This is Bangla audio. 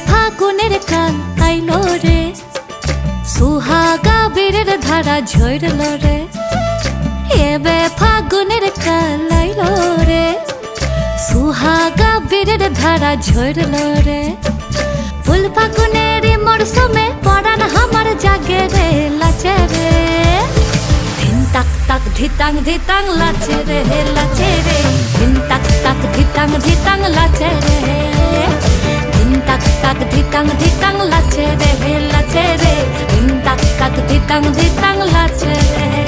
ফাগুনের কাল আইলো রে, সুহাগা বীরের ধারা ঝরল রে। এবে ফাগুনের কাল আইলো রে, সুহাগা বীরের ধারা ঝরল রে। ফুল ফাগুনের মরশুমে পরাণ আমার জাগে রে, লাচে রে। ধিন তাক তাক ধিতাং ধিতাং লাচে রে, লাচে রে। ধিন তাক তাক ধিতাং ধিতাং লাচে রে। ধিন তাক তাক ধিতাং ধিতাং লাচে রে, লাচে রে। ধিন তাক তাক ধিতাং ধিতাং লাচে রে।